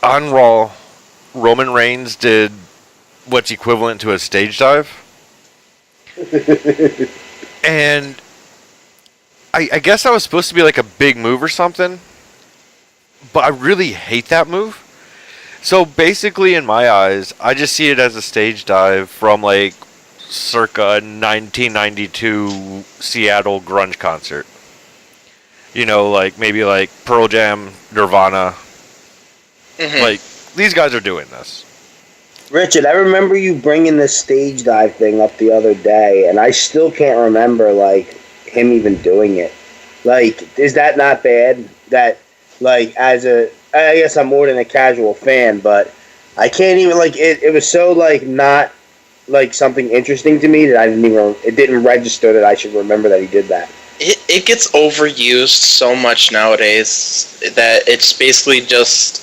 on Raw, Roman Reigns did what's equivalent to a stage dive. And I guess that was supposed to be like a big move or something, but I really hate that move. So basically, in my eyes, I just see it as a stage dive from like circa 1992 Seattle grunge concert. You know, like maybe like Pearl Jam, Nirvana. Mm-hmm. Like, these guys are doing this. Richard, I remember you bringing this stage dive thing up the other day, and I still can't remember, like, him even doing it. Like, is that not bad? That, like, I guess I'm more than a casual fan, but I can't even, like, it was so, like, not, like, something interesting to me that it didn't register that I should remember that he did that. It gets overused so much nowadays that it's basically just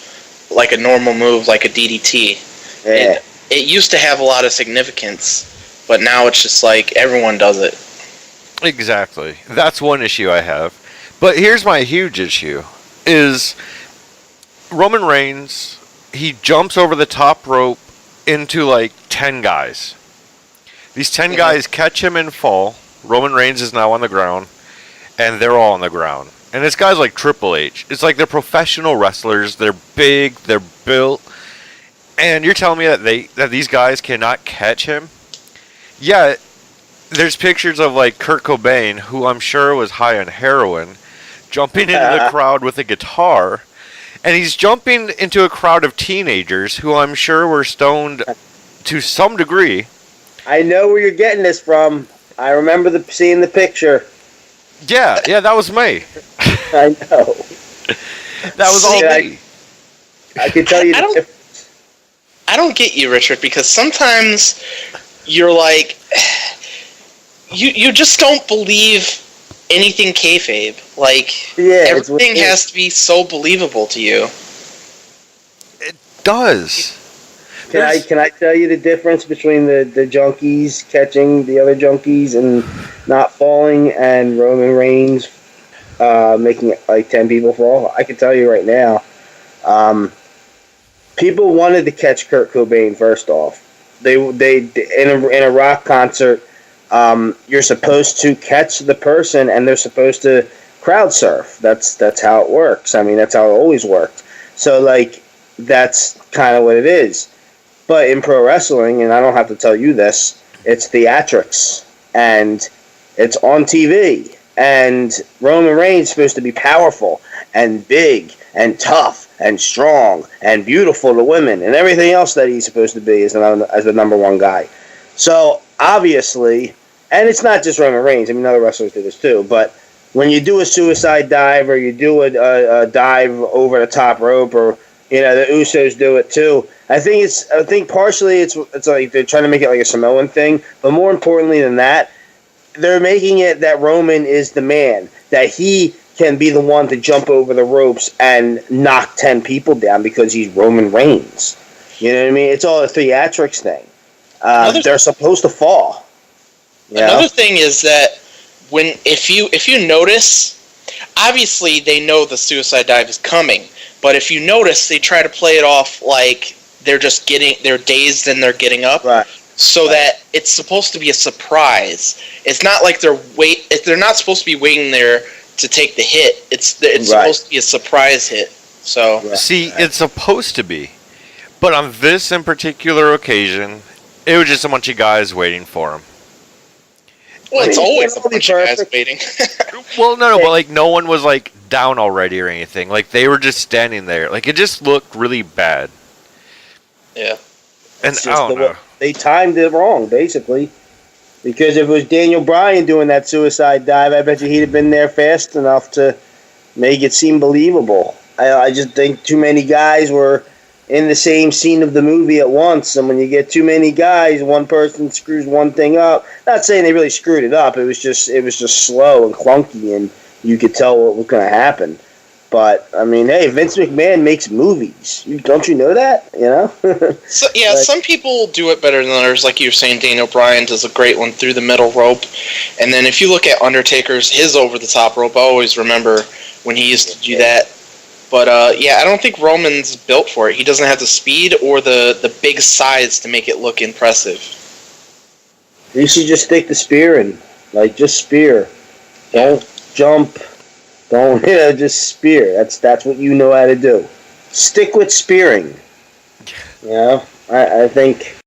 like a normal move, like a DDT. Yeah. It used to have a lot of significance, but now it's just like everyone does it. Exactly. That's one issue I have. But here's my huge issue, is Roman Reigns, he jumps over the top rope into like 10 guys. These 10 guys catch him and fall. Roman Reigns is now on the ground, and they're all on the ground. And it's guys like Triple H. It's like they're professional wrestlers. They're big. They're built. And you're telling me that these guys cannot catch him? Yeah, there's pictures of like Kurt Cobain, who I'm sure was high on heroin, jumping into the crowd with a guitar. And he's jumping into a crowd of teenagers who I'm sure were stoned to some degree. I know where you're getting this from. I remember seeing the picture. Yeah, that was me. I know. That was all me. I can tell you the difference. I don't get you, Richard, because sometimes you're like, you just don't believe anything kayfabe. Like, everything has to be so believable to you. It does. Can I tell you the difference between the junkies catching the other junkies and not falling, and Roman Reigns making like 10 people fall? I can tell you right now. People wanted to catch Kurt Cobain first off. They in a rock concert, you're supposed to catch the person, and they're supposed to crowd surf. That's how it works. I mean, that's how it always worked. So like, that's kind of what it is. But in pro wrestling, and I don't have to tell you this, it's theatrics, and it's on TV, and Roman Reigns is supposed to be powerful and big and tough and strong and beautiful to women and everything else that he's supposed to be as the number one guy. So obviously, and it's not just Roman Reigns. I mean, other wrestlers do this too. But when you do a suicide dive, or you do a dive over the top rope, or the Usos do it too. I think partially it's like they're trying to make it like a Samoan thing, but more importantly than that, they're making it that Roman is the man, that he can be the one to jump over the ropes and knock 10 people down because he's Roman Reigns. You know what I mean? It's all a theatrics thing. They're supposed to fall. Another thing is that if you notice, obviously they know the suicide dive is coming, but if you notice, they try to play it off like they're dazed and they're getting up. Right. So that it's supposed to be a surprise. It's not like they're not supposed to be waiting there to take the hit. It's supposed to be a surprise hit. So it's supposed to be, but on this in particular occasion, it was just a bunch of guys waiting for him. Well, it's always a bunch of guys waiting. Well, no, but like no one was like down already or anything. Like they were just standing there. Like it just looked really bad. Yeah. And I don't know. They timed it wrong, basically. Because if it was Daniel Bryan doing that suicide dive, I bet you he'd have been there fast enough to make it seem believable. I just think too many guys were in the same scene of the movie at once, and when you get too many guys, one person screws one thing up. Not saying they really screwed it up. It was just slow and clunky, and you could tell what was going to happen. But I mean, hey, Vince McMahon makes movies. Don't you know that? So, yeah, some people do it better than others. Like you were saying, Daniel Bryan does a great one through the middle rope. And then if you look at Undertaker's his over the top rope, I always remember when he used to do that. But yeah, I don't think Roman's built for it. He doesn't have the speed or the big size to make it look impressive. You should just stick to spearing. Like, just spear. Don't jump. Don't, just spear. That's what you know how to do. Stick with spearing. You know, I think